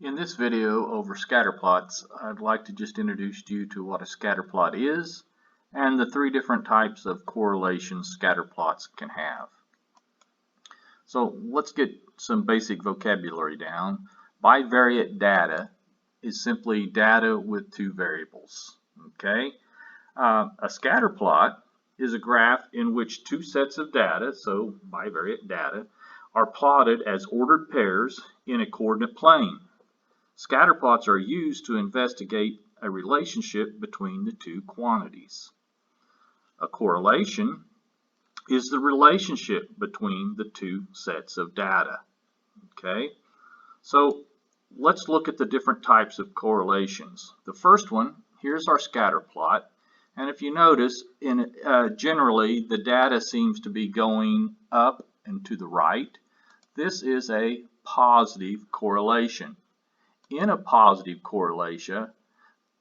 In this video over scatter plots, I'd like to just introduce you to what a scatter plot is and the three different types of correlations scatter plots can have. So let's get some basic vocabulary down. Bivariate data is simply data with two variables. Okay, a scatter plot is a graph in which two sets of data, so bivariate data, are plotted as ordered pairs in a coordinate plane. Scatter plots are used to investigate a relationship between the two quantities. A correlation is the relationship between the two sets of data. Okay, so let's look at the different types of correlations. The first one, here's our scatter plot, and if you notice, generally the data seems to be going up and to the right. This is a positive correlation. In a positive correlation,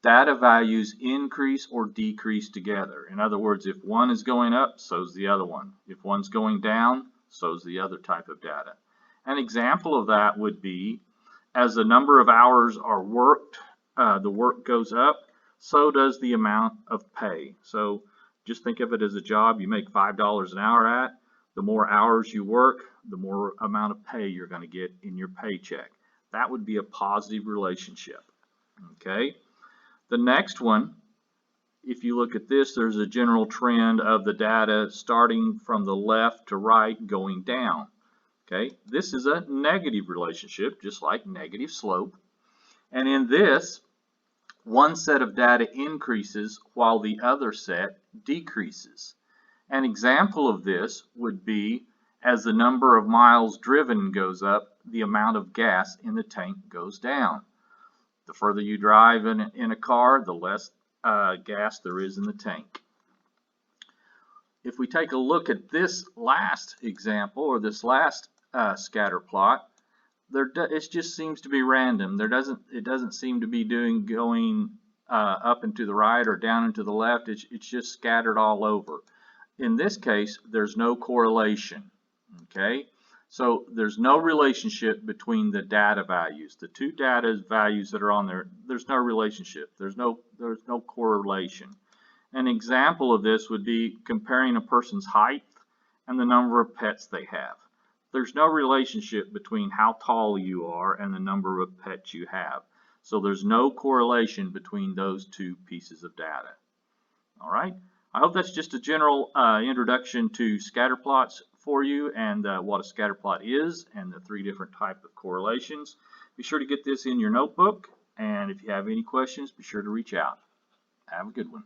data values increase or decrease together. In other words, if one is going up, so's the other one. If one's going down, so's the other type of data. An example of that would be, as the number of hours are worked, the work goes up, so does the amount of pay. So just think of it as a job you make $5 an hour at. The more hours you work, the more amount of pay you're going to get in your paycheck. That would be a positive relationship. Okay. The next one, if you look at this, there's a general trend of the data starting from the left to right going down. Okay. This is a negative relationship, just like negative slope. And in this, one set of data increases while the other set decreases. An example of this would be, as the number of miles driven goes up, the amount of gas in the tank goes down. The further you drive in a car, the less gas there is in the tank. If we take a look at this last example, or this last scatter plot, it just seems to be random. It doesn't seem to be going up and to the right or down and to the left. It's just scattered all over. In this case, there's no correlation. Okay, so there's no relationship between the data values. The two data values that are on there, there's no relationship. There's no correlation. An example of this would be comparing a person's height and the number of pets they have. There's no relationship between how tall you are and the number of pets you have. So there's no correlation between those two pieces of data. All right. I hope that's just a general introduction to scatter plots for you and what a scatter plot is and the three different types of correlations. Be sure to get this in your notebook, and if you have any questions, be sure to reach out. Have a good one.